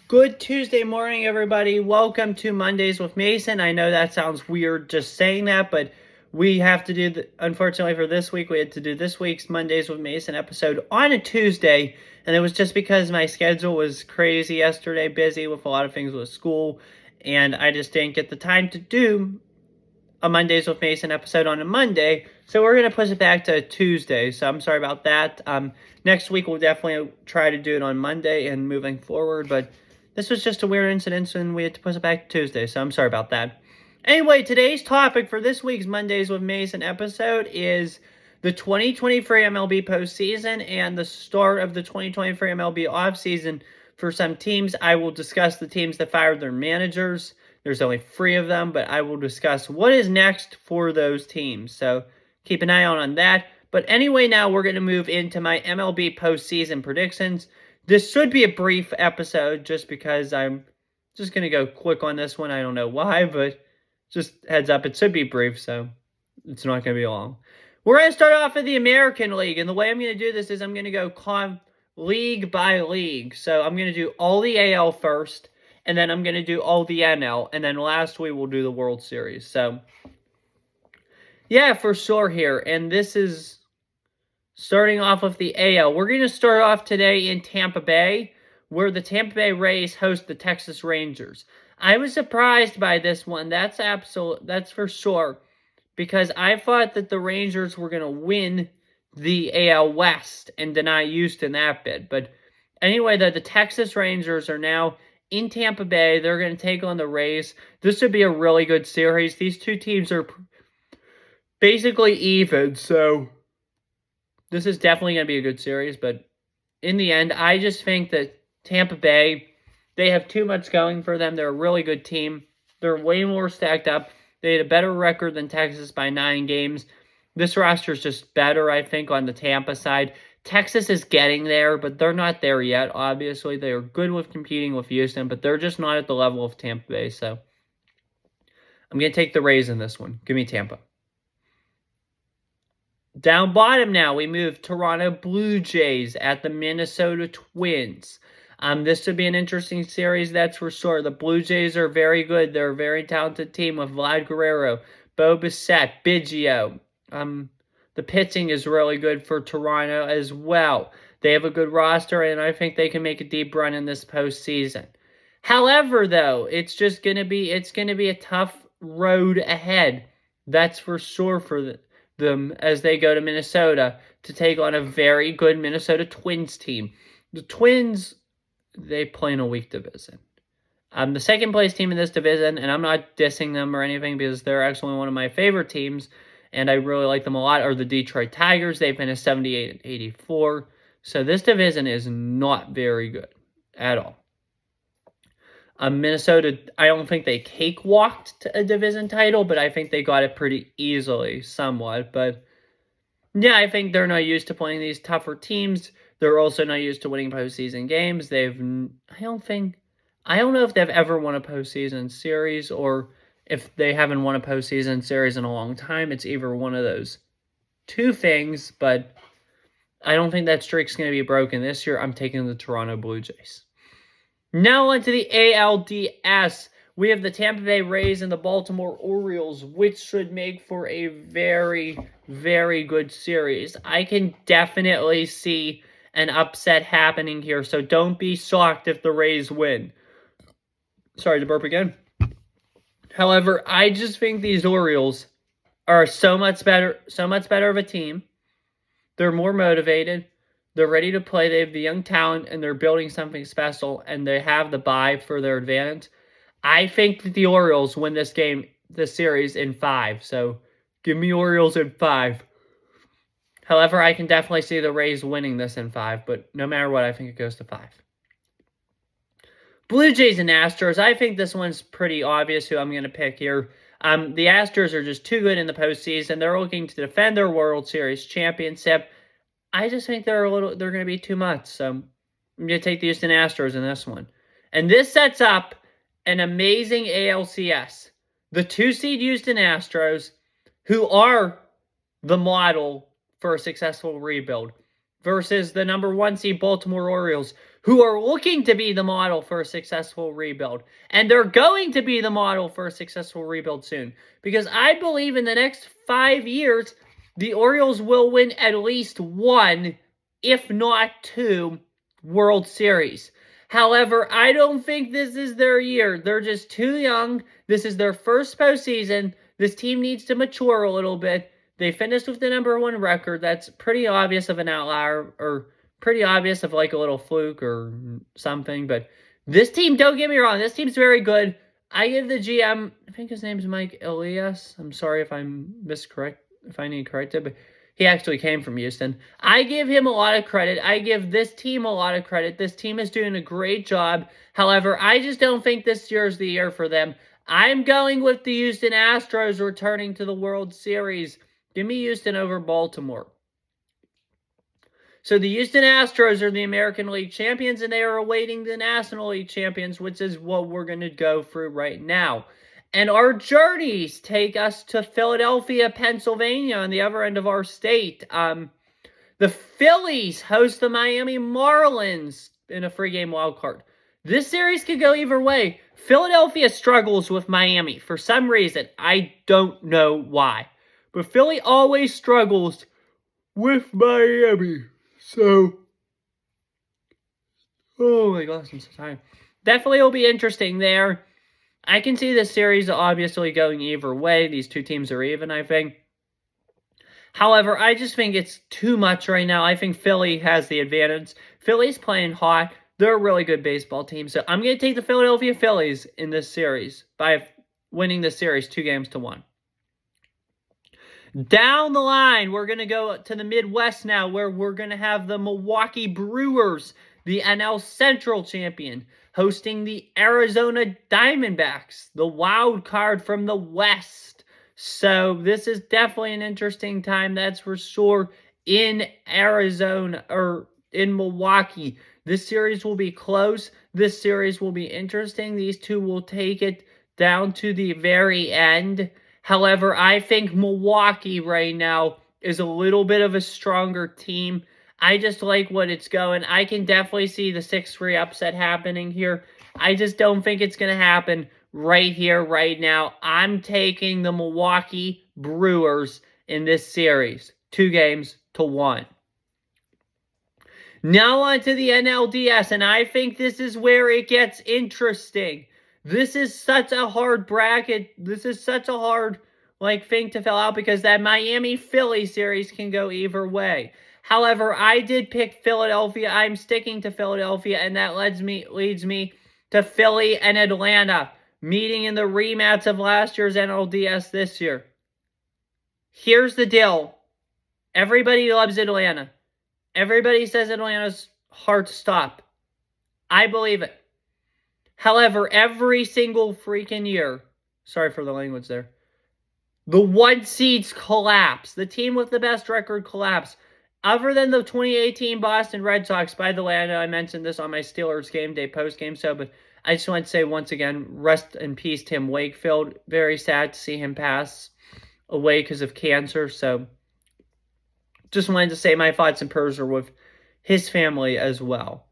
Good Tuesday morning, everybody. Welcome to Mondays with Mason. I know that sounds weird just saying that, but we have to do, unfortunately for this week, we had to do this week's Mondays with Mason episode on a Tuesday, and it was just because my schedule was crazy yesterday, busy with a lot of things with school, and I just didn't get the time to do a Mondays with Mason episode on a Monday, so we're going to push it back to Tuesday, so I'm sorry about that. Next week, we'll definitely try to do it on Monday and moving forward, but this was just a weird incident and we had to push it back to Tuesday, so I'm sorry about that. Anyway, today's topic for this week's Mondays with Mason episode is the 2023 MLB postseason and the start of the 2023 MLB offseason for some teams. I will discuss the teams that fired their managers. There's only 3 of them, but I will discuss what is next for those teams. So keep an eye out on that. But anyway, now we're going to move into my MLB postseason predictions. This should be a brief episode just because I'm just going to go quick on this one. I don't know why, but just heads up, it should be brief, so it's not going to be long. We're going to start off with the American League, and the way I'm going to do this is I'm going to go league by league. So I'm going to do all the AL first, and then I'm going to do all the NL, and then last week we'll do the World Series. So, yeah, for sure here, and this is starting off with the AL. We're going to start off today in Tampa Bay, where the Tampa Bay Rays host the Texas Rangers. I was surprised by this one. That's for sure, because I thought that the Rangers were going to win the AL West and deny Houston that bid. But anyway, the Texas Rangers are now in Tampa Bay. They're going to take on the Rays. This would be a really good series. These two teams are basically even, so this is definitely going to be a good series. But in the end, I just think that Tampa Bay, they have too much going for them. They're a really good team. They're way more stacked up. They had a better record than Texas by 9 games. This roster is just better, I think, on the Tampa side. Texas is getting there, but they're not there yet, obviously. They are good with competing with Houston, but they're just not at the level of Tampa Bay. So I'm going to take the Rays in this one. Give me Tampa. Down bottom now, we move Toronto Blue Jays at the Minnesota Twins. This would be an interesting series, that's for sure. The Blue Jays are very good. They're a very talented team with Vlad Guerrero, Bo Bichette, Biggio. The pitching is really good for Toronto as well. They have a good roster, and I think they can make a deep run in this postseason. However, though, it's going to be a tough road ahead. That's for sure for them as they go to Minnesota to take on a very good Minnesota Twins team. The Twins, they play in a weak division. The second place team in this division, and I'm not dissing them or anything because they're actually one of my favorite teams, and I really like them a lot, are the Detroit Tigers. They've finished 78 and 84. So this division is not very good at all. Minnesota, I don't think they cakewalked a division title, but I think they got it pretty easily, somewhat. But yeah, I think they're not used to playing these tougher teams. They're also not used to winning postseason games. I don't know if they've ever won a postseason series, or if they haven't won a postseason series in a long time. It's either one of those 2 things, but I don't think that streak's going to be broken this year. I'm taking the Toronto Blue Jays. Now on to the ALDS. We have the Tampa Bay Rays and the Baltimore Orioles, which should make for a very, very good series. I can definitely see an upset happening here, so don't be shocked if the Rays win. Sorry to burp again. However, I just think these Orioles are so much better of a team. They're more motivated. They're ready to play. They have the young talent, and they're building something special, and they have the bye for their advantage. I think that the Orioles win this series in 5. So give me Orioles in 5. However, I can definitely see the Rays winning this in 5, but no matter what, I think it goes to 5. Blue Jays and Astros. I think this one's pretty obvious who I'm going to pick here. The Astros are just too good in the postseason. They're looking to defend their World Series championship. I just think they're going to be too much. So I'm going to take the Houston Astros in this one. And this sets up an amazing ALCS. The 2-seed Houston Astros, who are the model for a successful rebuild, versus the number 1 seed Baltimore Orioles, who are looking to be the model for a successful rebuild. And they're going to be the model for a successful rebuild soon. Because I believe in the next 5 years, the Orioles will win at least 1, if not 2, World Series. However, I don't think this is their year. They're just too young. This is their first postseason. This team needs to mature a little bit. They finished with the number 1 record. That's pretty obvious of an outlier, or pretty obvious of like a little fluke or something. But this team, don't get me wrong, this team's very good. I give the GM, I think his name's Mike Elias. I'm sorry if I'm if I need to correct it, but he actually came from Houston. I give him a lot of credit. I give this team a lot of credit. This team is doing a great job. However, I just don't think this year is the year for them. I'm going with the Houston Astros returning to the World Series. Give me Houston over Baltimore. So the Houston Astros are the American League champions, and they are awaiting the National League champions, which is what we're going to go through right now. And our journeys take us to Philadelphia, Pennsylvania, on the other end of our state. The Phillies host the Miami Marlins in a free-game wild card. This series could go either way. Philadelphia struggles with Miami for some reason. I don't know why. But Philly always struggles with Miami. So, oh my gosh, I'm so tired. Definitely will be interesting there. I can see this series obviously going either way. These two teams are even, I think. However, I just think it's too much right now. I think Philly has the advantage. Philly's playing hot. They're a really good baseball team. So I'm going to take the Philadelphia Phillies in this series by winning this series 2-1. Down the line, we're going to go to the Midwest now, where we're going to have the Milwaukee Brewers, the NL Central champion, hosting the Arizona Diamondbacks, the wild card from the West. So this is definitely an interesting time, that's for sure, in Arizona, or in Milwaukee. This series will be close. This series will be interesting. These two will take it down to the very end. However, I think Milwaukee right now is a little bit of a stronger team. I just like what it's going. I can definitely see the 6-3 upset happening here. I just don't think it's going to happen right here, right now. I'm taking the Milwaukee Brewers in this series, 2-1. Now on to the NLDS, and I think this is where it gets interesting. This is such a hard bracket. This is such a hard thing to fill out, because that Miami-Philly series can go either way. However, I did pick Philadelphia. I'm sticking to Philadelphia, and that leads me to Philly and Atlanta, meeting in the rematch of last year's NLDS this year. Here's the deal. Everybody loves Atlanta. Everybody says Atlanta's hard to stop. I believe it. However, every single freaking year, sorry for the language there, the 1 seeds collapse. The team with the best record collapse. Other than the 2018 Boston Red Sox, by the way, I know I mentioned this on my Steelers game day post-game show, but I just want to say once again, rest in peace, Tim Wakefield. Very sad to see him pass away because of cancer, so just wanted to say my thoughts and prayers are with his family as well.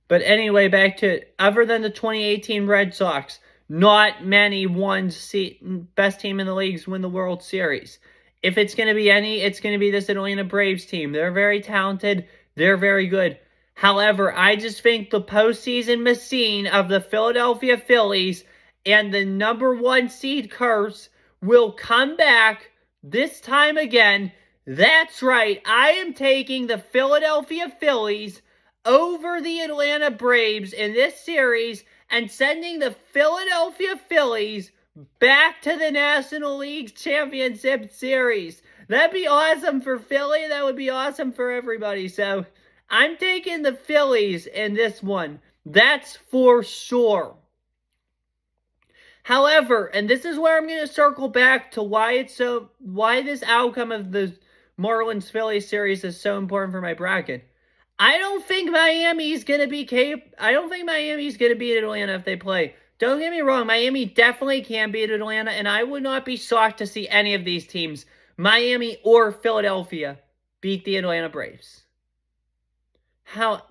But anyway, back to, other than the 2018 Red Sox, not many best team in the leagues win the World Series. If it's going to be any, it's going to be this Atlanta Braves team. They're very talented. They're very good. However, I just think the postseason machine of the Philadelphia Phillies and the number 1 seed curse will come back this time again. That's right. I am taking the Philadelphia Phillies over the Atlanta Braves in this series and sending the Philadelphia Phillies back to the National League Championship Series. That'd be awesome for Philly. That would be awesome for everybody. So I'm taking the Phillies in this one. That's for sure. However, and this is where I'm going to circle back to why this outcome of the Marlins-Phillies series is so important for my bracket. I don't think Miami's going to be I don't think Miami's going to beat Atlanta if they play. Don't get me wrong, Miami definitely can beat Atlanta, and I would not be shocked to see any of these teams, Miami or Philadelphia, beat the Atlanta Braves.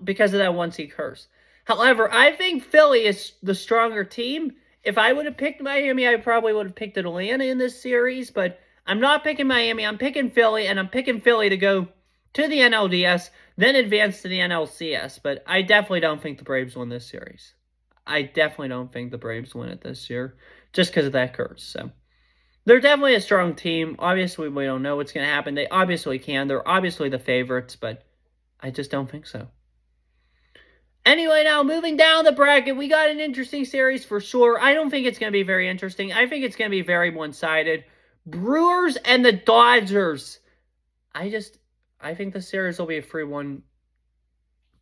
because of that 1-seed curse. However, I think Philly is the stronger team. If I would have picked Miami, I probably would have picked Atlanta in this series, but I'm not picking Miami. I'm picking Philly, and I'm picking Philly to go to the NLDS, then advance to the NLCS. But I definitely don't think the Braves win this series. I definitely don't think the Braves win it this year, just because of that curse. So they're definitely a strong team. Obviously, we don't know what's going to happen. They obviously can. They're obviously the favorites, but I just don't think so. Anyway, now moving down the bracket, we got an interesting series for sure. I don't think it's going to be very interesting. I think it's going to be very one-sided. Brewers and the Dodgers. I think the series will be a 3-1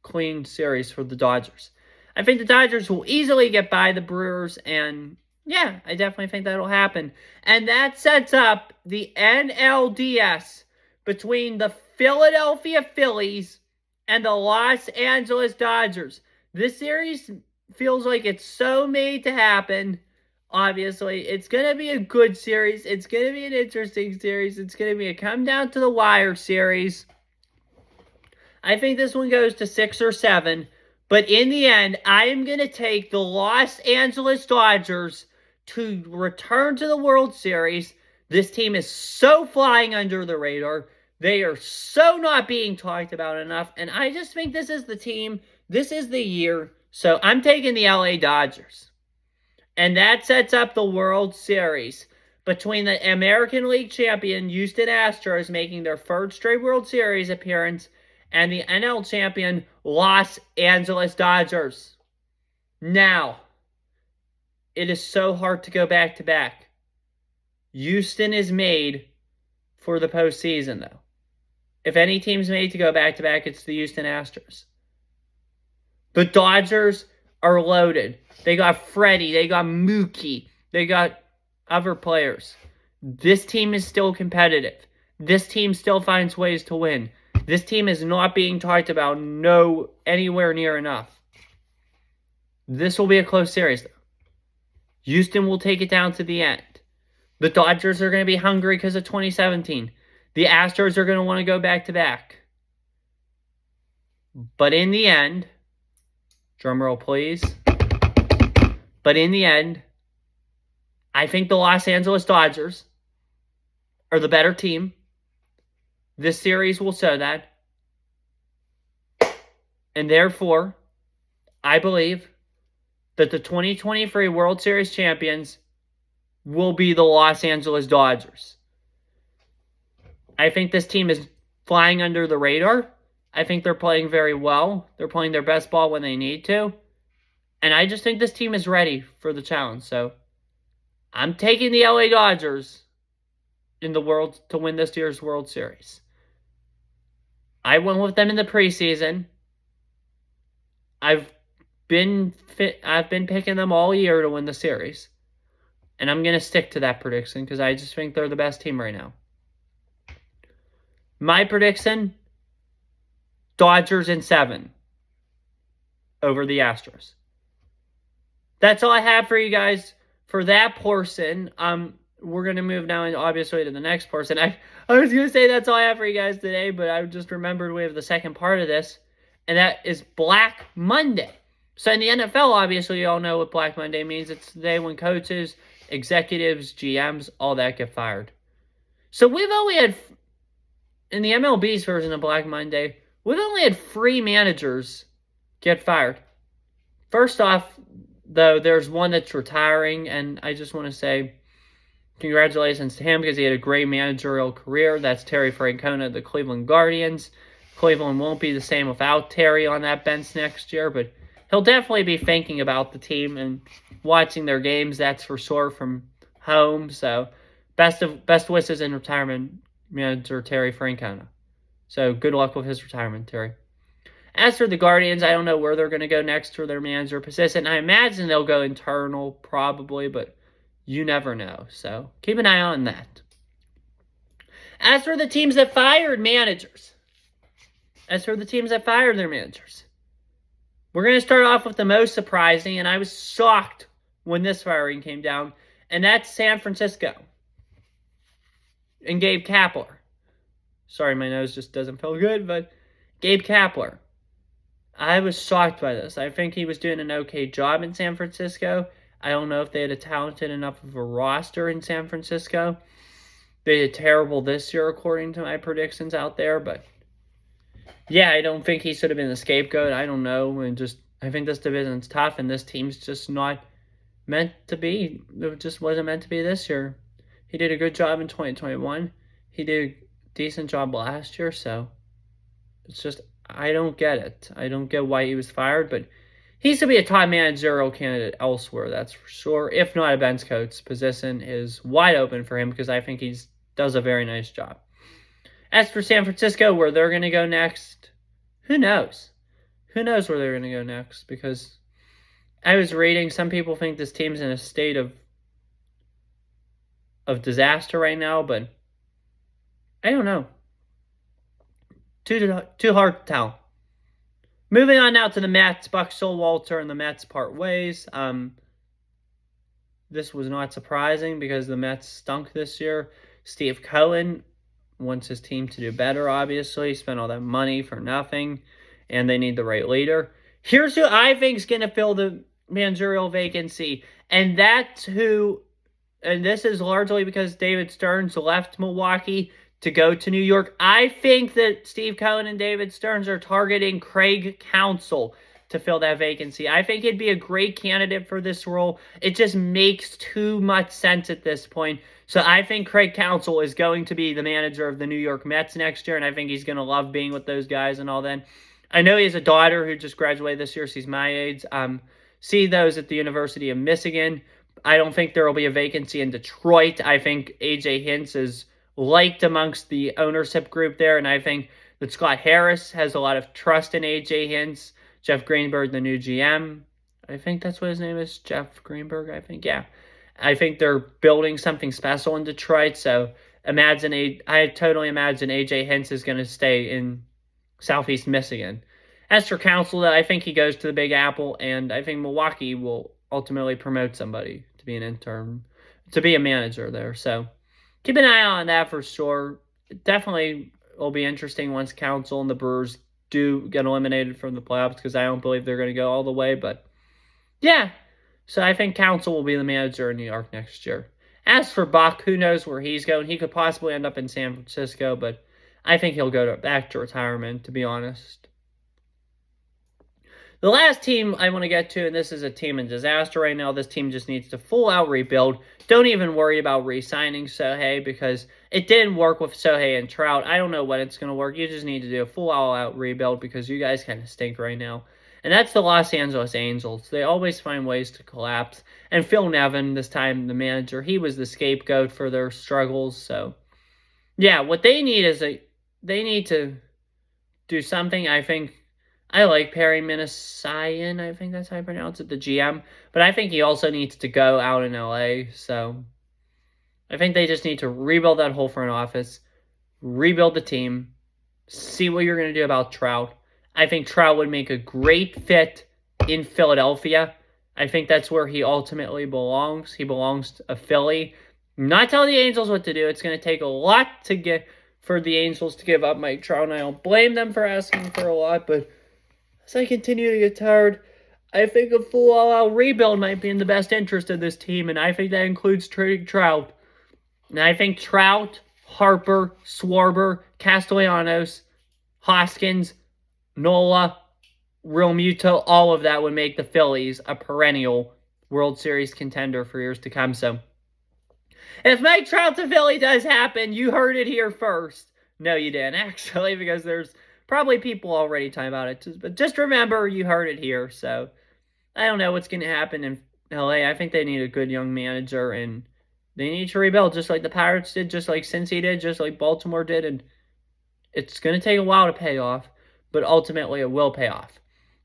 clean series for the Dodgers. I think the Dodgers will easily get by the Brewers, and yeah, I definitely think that'll happen. And that sets up the NLDS between the Philadelphia Phillies and the Los Angeles Dodgers. This series feels like it's so made to happen. Obviously, it's going to be a good series. It's going to be an interesting series. It's going to be a come down to the wire series. I think this one goes to 6 or 7. But in the end, I am going to take the Los Angeles Dodgers to return to the World Series. This team is so flying under the radar. They are so not being talked about enough. And I just think this is the team. This is the year. So I'm taking the LA Dodgers. And that sets up the World Series between the American League champion Houston Astros making their third straight World Series appearance and the NL champion Los Angeles Dodgers. Now, it is so hard to go back-to-back. Houston is made for the postseason, though. If any team's made to go back-to-back, it's the Houston Astros. The Dodgers are loaded. They got Freddie. They got Mookie. They got other players. This team is still competitive. This team still finds ways to win. This team is not being talked about anywhere near enough. This will be a close series, though. Houston will take it down to the end. The Dodgers are going to be hungry because of 2017. The Astros are going to want to go back-to-back. But in the end, drumroll please, but in the end, I think the Los Angeles Dodgers are the better team. This series will show that. And therefore, I believe that the 2023 World Series champions will be the Los Angeles Dodgers. I think this team is flying under the radar. I think they're playing very well. They're playing their best ball when they need to. And I just think this team is ready for the challenge. So, I'm taking the LA Dodgers to win this year's World Series. I went with them in the preseason. I've been picking them all year to win the series. And I'm going to stick to that prediction because I just think they're the best team right now. My prediction, Dodgers in 7 over the Astros. That's all I have for you guys for that portion. We're going to move now, obviously, to the next portion. I was going to say that's all I have for you guys today, but I just remembered we have the second part of this, and that is Black Monday. So in the NFL, obviously, you all know what Black Monday means. It's the day when coaches, executives, GMs, all that get fired. So we've only had, in the MLB's version of Black Monday, we've only had 3 managers get fired. First off, though, there's one that's retiring, and I just want to say congratulations to him because he had a great managerial career. That's Terry Francona of the Cleveland Guardians. Cleveland won't be the same without Terry on that bench next year, but he'll definitely be thinking about the team and watching their games, that's for sure, from home. So best wishes in retirement, manager Terry Francona. So good luck with his retirement, Terry. As for the Guardians, I don't know where they're going to go next for their manager position. I imagine they'll go internal probably, but you never know. So keep an eye on that. As for the teams that fired managers, we're going to start off with the most surprising, and I was shocked when this firing came down, and that's San Francisco and Gabe Kapler. Sorry, my nose just doesn't feel good, but Gabe Kapler. I was shocked by this. I think he was doing an okay job in San Francisco. I don't know if they had a talented enough of a roster in San Francisco. They did terrible this year, according to my predictions out there. But yeah, I don't think he should have been the scapegoat. I don't know. I think this division's tough, and this team's just not meant to be. It just wasn't meant to be this year. He did a good job in 2021. He did a decent job last year, so it's just, I don't get it. I don't get why he was fired, but he should be a top managerial candidate elsewhere, that's for sure. If not, a bench coach position is wide open for him because I think he does a very nice job. As for San Francisco, where they're going to go next, who knows? Who knows where they're going to go next? Because I was reading, some people think this team's in a state of disaster right now, but I don't know. Too hard to tell. Moving on now to the Mets. Buck Showalter and the Mets part ways. This was not surprising because the Mets stunk this year. Steve Cohen wants his team to do better, obviously. Spent all that money for nothing, and they need the right leader. Here's who I think is going to fill the managerial vacancy, and that's who, and this is largely because David Stearns left Milwaukee to go to New York. I think that Steve Cohen and David Stearns are targeting Craig Counsell to fill that vacancy. I think he'd be a great candidate for this role. It just makes too much sense at this point. So I think Craig Counsell is going to be the manager of the New York Mets next year, and I think he's going to love being with those guys and all that. I know he has a daughter who just graduated this year. She's my age. See those at the University of Michigan. I don't think there will be a vacancy in Detroit. I think A.J. Hinch is liked amongst the ownership group there, and I think that Scott Harris has a lot of trust in A.J. Hinch. Jeff Greenberg, the new GM. I think that's what his name is, Jeff Greenberg, I think, yeah. I think they're building something special in Detroit, so I totally imagine A.J. Hinch is going to stay in Southeast Michigan. As for Counsell, I think he goes to the Big Apple, and I think Milwaukee will ultimately promote somebody to be an intern, to be a manager there. So keep an eye on that for sure. It definitely will be interesting once Counsell and the Brewers do get eliminated from the playoffs, because I don't believe they're going to go all the way. But yeah, so I think Counsell will be the manager in New York next year. As for Buck, who knows where he's going? He could possibly end up in San Francisco, but I think he'll go back to retirement, to be honest. The last team I want to get to, and this is a team in disaster right now. This team just needs to full-out rebuild. Don't even worry about re-signing Shohei, because it didn't work with Shohei and Trout. I don't know when it's going to work. You just need to do a full-out rebuild because you guys kind of stink right now. And that's the Los Angeles Angels. They always find ways to collapse. And Phil Nevin, this time the manager, he was the scapegoat for their struggles. So, yeah, what they need is they need to do something. I like Perry Minasian, I think that's how I pronounce it, the GM. But I think he also needs to go out in LA. So I think they just need to rebuild that whole front office, rebuild the team, see what you're going to do about Trout. I think Trout would make a great fit in Philadelphia. I think that's where he ultimately belongs. He belongs to a Philly. I'm not telling the Angels what to do. It's going to take a lot for the Angels to give up Mike Trout, and I don't blame them for asking for a lot, but as I continue to get tired, I think a full-out rebuild might be in the best interest of this team, and I think that includes trading Trout. And I think Trout, Harper, Schwarber, Castellanos, Hoskins, Nola, Realmuto, all of that would make the Phillies a perennial World Series contender for years to come. So, if Mike Trout to Philly does happen, you heard it here first. No, you didn't, actually, because there's probably people already talking about it. But just remember, you heard it here. So, I don't know what's going to happen in LA. I think they need a good young manager, and they need to rebuild just like the Pirates did, just like Cincy did, just like Baltimore did. And it's going to take a while to pay off, but ultimately it will pay off.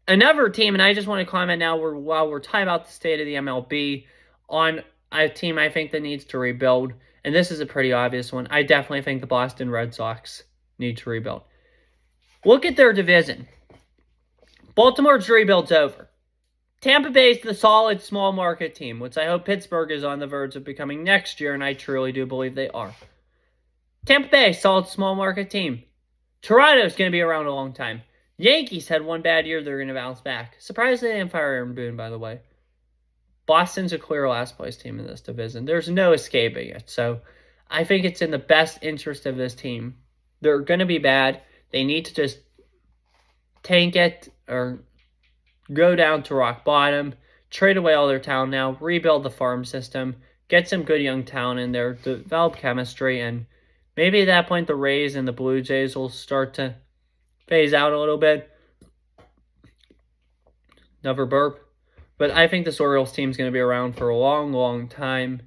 Another team, and I just want to comment now while we're talking about the state of the MLB, on a team I think that needs to rebuild, and this is a pretty obvious one. I definitely think the Boston Red Sox need to rebuild. Look at their division. Baltimore's rebuild's over. Tampa Bay's the solid small market team, which I hope Pittsburgh is on the verge of becoming next year, and I truly do believe they are. Tampa Bay, solid small market team. Toronto's going to be around a long time. Yankees had one bad year. They're going to bounce back. Surprised they didn't fire Aaron Boone, by the way. Boston's a clear last place team in this division. There's no escaping it. So I think it's in the best interest of this team. They're going to be bad. They need to just tank it or go down to rock bottom, trade away all their talent now, rebuild the farm system, get some good young talent in there, develop chemistry, and maybe at that point the Rays and the Blue Jays will start to phase out a little bit. Never burp. But I think this Orioles team is going to be around for a long, long time.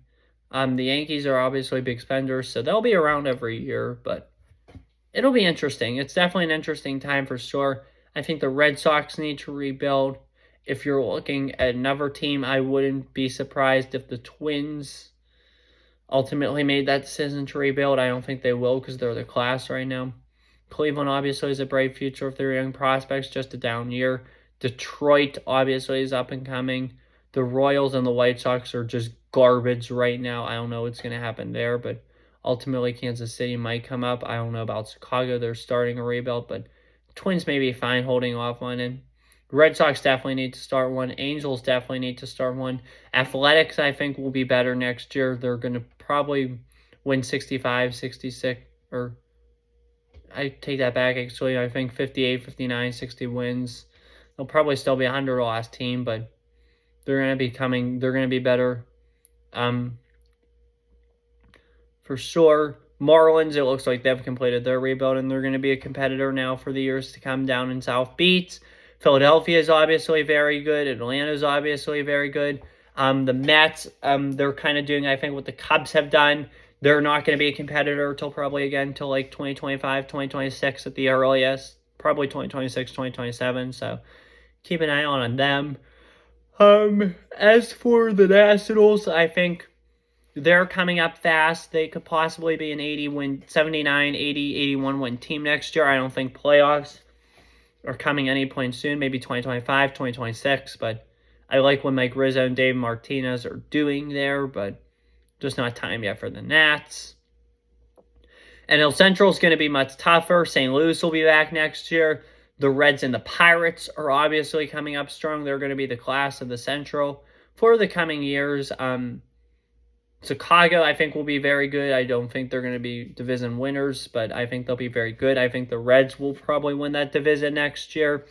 The Yankees are obviously big spenders, so they'll be around every year, but it'll be interesting. It's definitely an interesting time for sure. I think the Red Sox need to rebuild. If you're looking at another team, I wouldn't be surprised if the Twins ultimately made that decision to rebuild. I don't think they will because they're the class right now. Cleveland obviously has a bright future with their young prospects, just a down year. Detroit obviously is up and coming. The Royals and the White Sox are just garbage right now. I don't know what's going to happen there, but ultimately Kansas City might come up. I don't know about Chicago. They're starting a rebuild, but Twins may be fine holding off on it. Red Sox definitely need to start one. Angels definitely need to start one. Athletics, I think, will be better next year. They're going to probably win 65, 66, or I take that back, actually. I think 58, 59, 60 wins. They'll probably still be a 100-loss team, but they're going to be better. For sure. Marlins, it looks like they've completed their rebuild, and they're going to be a competitor now for the years to come down in South Beach. Philadelphia is obviously very good. Atlanta is obviously very good. The Mets, they're kind of doing, I think, what the Cubs have done. They're not going to be a competitor until like 2025, 2026 at the earliest. Probably 2026, 2027, so keep an eye on them. As for the Nationals, I think they're coming up fast. They could possibly be an 79, 80, 81 win team next year. I don't think playoffs are coming any point soon, maybe 2025, 2026, but I like what Mike Rizzo and Dave Martinez are doing there, but just not time yet for the Nats. NL Central is going to be much tougher. St. Louis will be back next year. The Reds and the Pirates are obviously coming up strong. They're going to be the class of the Central for the coming years. Chicago, I think, will be very good. I don't think they're going to be division winners, but I think they'll be very good. I think the Reds will probably win that division next year.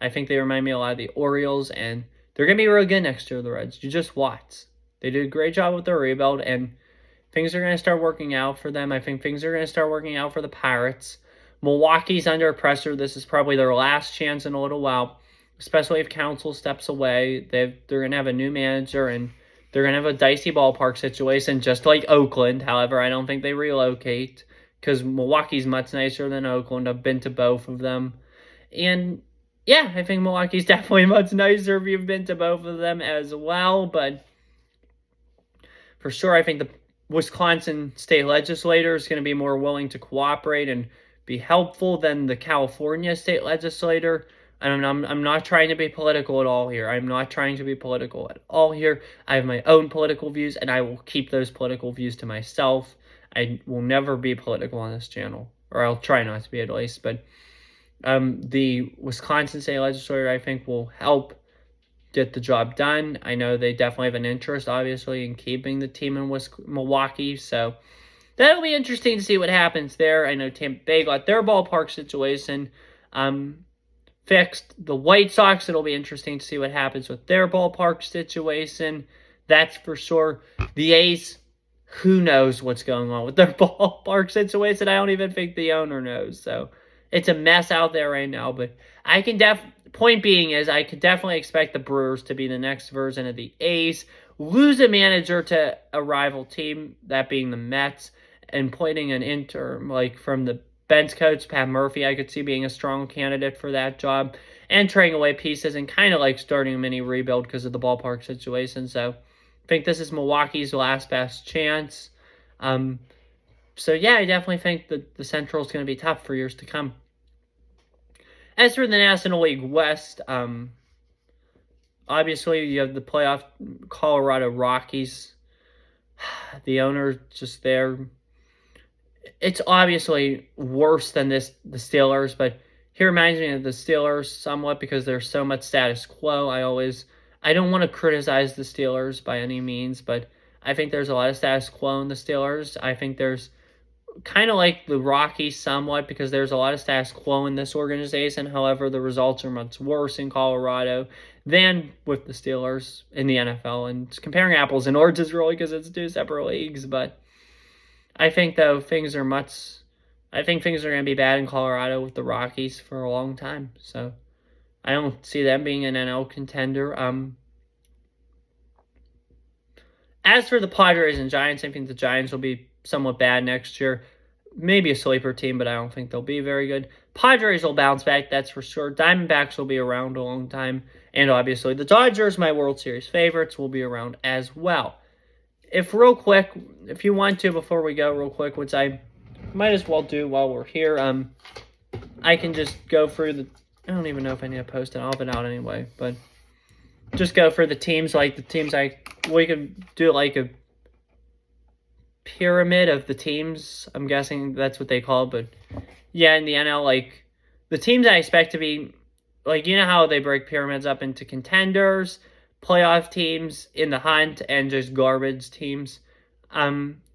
I think they remind me a lot of the Orioles, and they're going to be really good next year, the Reds. You just watch. They did a great job with their rebuild, and things are going to start working out for them. I think things are going to start working out for the Pirates. Milwaukee's under pressure. This is probably their last chance in a little while, especially if Counsell steps away. They're going to have a new manager, and they're going to have a dicey ballpark situation, just like Oakland. However, I don't think they relocate because Milwaukee's much nicer than Oakland. I've been to both of them. And, yeah, I think Milwaukee's definitely much nicer if you've been to both of them as well. But for sure, I think the Wisconsin state legislature is going to be more willing to cooperate and be helpful than the California state legislature. I'm not trying to be political at all here. I'm not trying to be political at all here. I have my own political views, and I will keep those political views to myself. I will never be political on this channel, or I'll try not to be at least. But the Wisconsin state legislature, I think, will help get the job done. I know they definitely have an interest, obviously, in keeping the team in Milwaukee, so that'll be interesting to see what happens there. I know Tampa Bay got their ballpark situation fixed. The White Sox, it'll be interesting to see what happens with their ballpark situation. That's for sure. The A's, who knows what's going on with their ballpark situation. I don't even think the owner knows. So it's a mess out there right now. But I can point being is I could definitely expect the Brewers to be the next version of the A's, lose a manager to a rival team, that being the Mets, and pointing an interim, like from the bench coach, Pat Murphy, I could see being a strong candidate for that job, and trading away pieces and kind of like starting a mini rebuild because of the ballpark situation. So I think this is Milwaukee's last best chance. So yeah, I definitely think that the Central is going to be tough for years to come. As for the National League West, obviously you have the playoff Colorado Rockies. The owner just there. It's obviously worse than the Steelers, but He reminds me of the Steelers somewhat because there's so much status quo. I don't want to criticize the Steelers by any means, but I think there's a lot of status quo in the Steelers. I think there's kind of like the Rockies somewhat because there's a lot of status quo in this organization. However, the results are much worse in Colorado than with the Steelers in the NFL. And comparing apples and oranges really because it's two separate leagues. But I think, though, things are going to be bad in Colorado with the Rockies for a long time. So I don't see them being an NL contender. As for the Padres and Giants, I think the Giants will be somewhat bad next year. Maybe a sleeper team, but I don't think they'll be very good. Padres will bounce back, that's for sure. Diamondbacks will be around a long time. And obviously the Dodgers, my World Series favorites, will be around as well. If you want to, before we go real quick, which I might as well do while we're here, I can just go through I don't even know if I need to post it. I'll have it out anyway, but just go for the teams, we could do like a pyramid of the teams. I'm guessing that's what they call it, but yeah, in the NL, like the teams I expect to be, like, you know how they break pyramids up into contenders, playoff teams, in the hunt, and just garbage teams.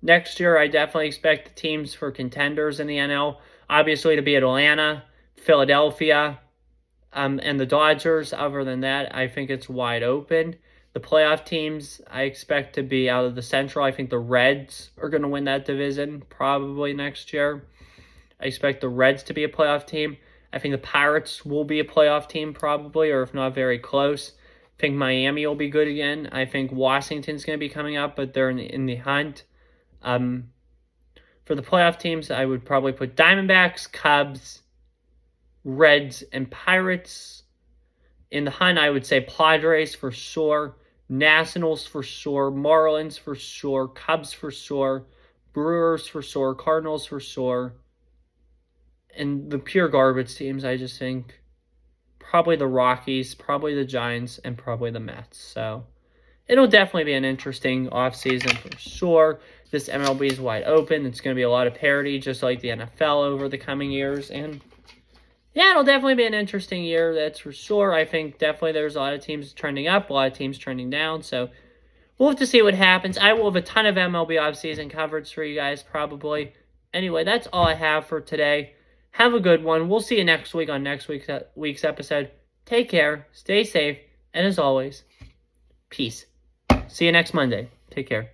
Next year, I definitely expect the teams for contenders in the NL, obviously, to be Atlanta, Philadelphia, and the Dodgers. Other than that, I think it's wide open. The playoff teams I expect to be out of the Central. I think the Reds are going to win that division probably next year. I expect the Reds to be a playoff team. I think the Pirates will be a playoff team probably, or if not, very close. I think Miami will be good again. I think Washington's going to be coming up, but they're in the hunt. For the playoff teams, I would probably put Diamondbacks, Cubs, Reds, and Pirates. In the hunt, I would say Padres for sure, Nationals for sure, Marlins for sure, Cubs for sure, Brewers for sure, Cardinals for sure. And the pure garbage teams, I just think probably the Rockies, probably the Giants, and probably the Mets. So it'll definitely be an interesting offseason for sure. This MLB is wide open. It's going to be a lot of parity, just like the NFL over the coming years. And yeah, it'll definitely be an interesting year, that's for sure. I think definitely there's a lot of teams trending up, a lot of teams trending down. So we'll have to see what happens. I will have a ton of MLB offseason coverage for you guys probably. Anyway, that's all I have for today. Have a good one. We'll see you next week on next week's episode. Take care, stay safe, and as always, peace. See you next Monday. Take care.